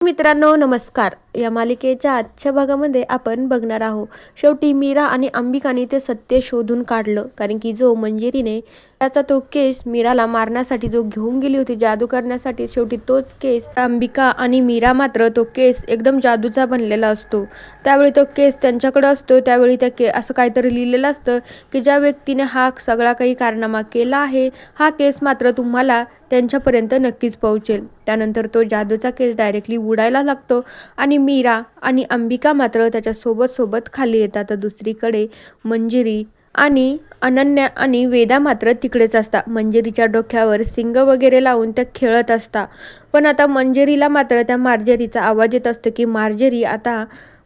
मित्रांनो नमस्कार. या मालिकेच्या आजच्या भागामध्ये आपण बघणार आहोत शेवटी मीरा आणि अंबिकाने ते सत्य शोधून काढलं. कारण की जो मंजिरीने त्याचा तो केस मीराला मारण्यासाठी जो घेऊन गेली होती जादू करण्यासाठी, शेवटी तोच केस अंबिका आणि मीरा मात्र तो केस एकदम जादूचा बनलेला असतो. त्यावेळी तो केस त्यांच्याकडे असतो. त्यावेळी त्या असं काहीतरी लिहिलेलं असतं की ज्या व्यक्तीने हा सगळा काही कारनामा केला आहे हा केस मात्र तुम्हाला त्यांच्यापर्यंत नक्कीच पोहोचेल. त्यानंतर तो जादूचा केस डायरेक्टली उडायला लागतो आणि मीरा आणि अंबिका मात्र त्याच्या सोबत खाली येतात. दुसरीकडे मंजिरी आणि अनन्या आणि वेदा मात्र तिकडेच असतात. मंजिरीच्या डोक्यावर सिंग वगैरे लावून त्या खेळत असतात. पण आता मंजिरीला मात्र त्या मार्जरीचा आवाज येत असतो की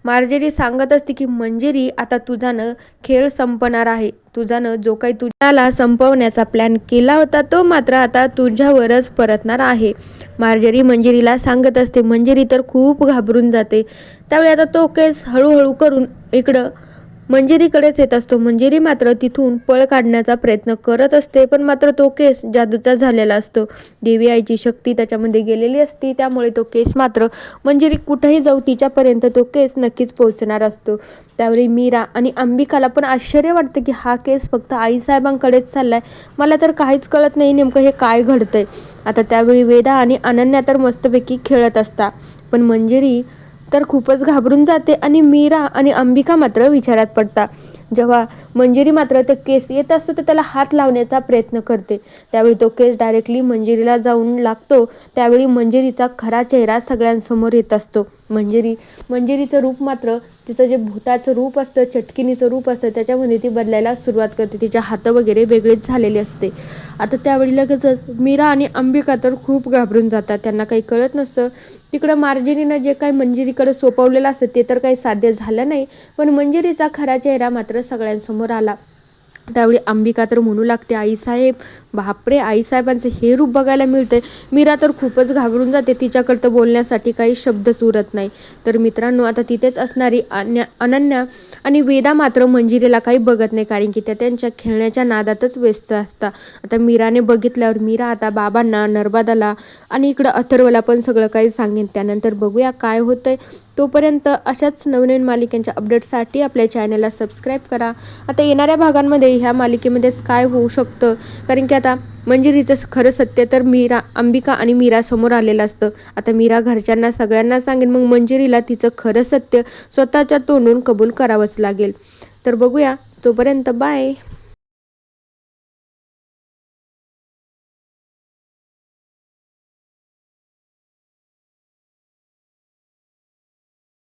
मार्जरी सांगत असते की मंजिरी आता तुझानं खेळ संपणार आहे. तुझानं जो काही तुझ्याला संपवण्याचा प्लॅन केला होता तो मात्र आता तुझ्यावरच परतणार आहे. मार्जरी मंजिरीला सांगत असते. मंजिरी तर खूप घाबरून जाते. त्यावेळी आता तो केस हळूहळू करून इकडं मंजिरीकडेच येत असतो. मंजिरी मात्र तिथून पळ काढण्याचा प्रयत्न करत असते. पण मात्र तो केस जादूचा झालेला असतो. देवी आईची शक्ती त्याच्यामध्ये गेलेली असते. त्यामुळे तो केस मात्र मंजिरी कुठेही जाऊ तिच्यापर्यंत तो केस नक्कीच पोहोचणार असतो. त्यावेळी मीरा आणि अंबिकाला पण आश्चर्य वाटतं की हा केस फक्त आईसाहेबांकडेच चाललाय. मला तर काहीच कळत नाही नेमकं हे काय घडतंय. आता त्यावेळी वेदा आणि अनन्या तर मस्तपैकी खेळत असतात. पण मंजिरी तर खूपच घाबरून जाते आणि मीरा आणि अंबिका मात्र विचारात पडतात. जेव्हा मंजिरी मात्र ते केस येत असतो तर त्याला हात लावण्याचा प्रयत्न करते. त्यावेळी तो केस डायरेक्टली मंजिरीला जाऊन लागतो. त्यावेळी मंजिरीचा खरा चेहरा सगळ्यांसमोर येत असतो. मंजिरीचं रूप मात्र तिचं जे भूताचं रूप असतं, चटकिनीचं रूप असतं त्याच्यामध्ये ती बदलायला सुरुवात करते. तिचे हात वगैरे वेगळेच झालेले असते. आता त्यावेळी लगेचच मीरा आणि अंबिका तर खूप घाबरून जातात. त्यांना काही कळत नसतं. तिकडं मार्जरीनं जे काही मंजिरीकडे सोपवलेलं असतं ते तर काही साध्य झालं नाही. पण मंजिरीचा खरा चेहरा मात्र सगळ्यांसमोर आला. त्यावेळी अंबिका तर म्हणू लागते, आईसाहेब, बापरे, आईसाहेबांचं हे रूप बघायला मिळतंय. मीरा तर खूपच घाबरून जाते. तिच्याकडं तर बोलण्यासाठी काही शब्दच उरत नाही. तर मित्रांनो आता तिथेच असणारी अनन्या आणि वेदा मात्र मंजिरीला काही बघत नाही. कारण की त्या त्यांच्या खेळण्याच्या नादातच व्यस्त असतात. आता मीराने बघितल्यावर मीरा आता बाबांना, नर्मदाला आणि इकडं अथर्वला पण सगळं काही सांगेन. त्यानंतर बघूया काय होतंय. तोपर्यंत अशाच नवनवीन मालिकांच्या अपडेटसाठी आपल्या चॅनलला सबस्क्राईब करा. आता येणाऱ्या भागांमध्ये ह्या मालिकेमध्येच काय होऊ शकतं, कारण की आता मंजिरीचं खरं सत्य तर अंबिका आणि मीरा समोर आलेलं असतं. आता मीरा घरच्यांना सगळ्यांना सांगेन. मग मंजिरीला तिचं खरं सत्य स्वतःच्या तोंडून कबूल करावंच लागेल. तर बघूया. तोपर्यंत बाय.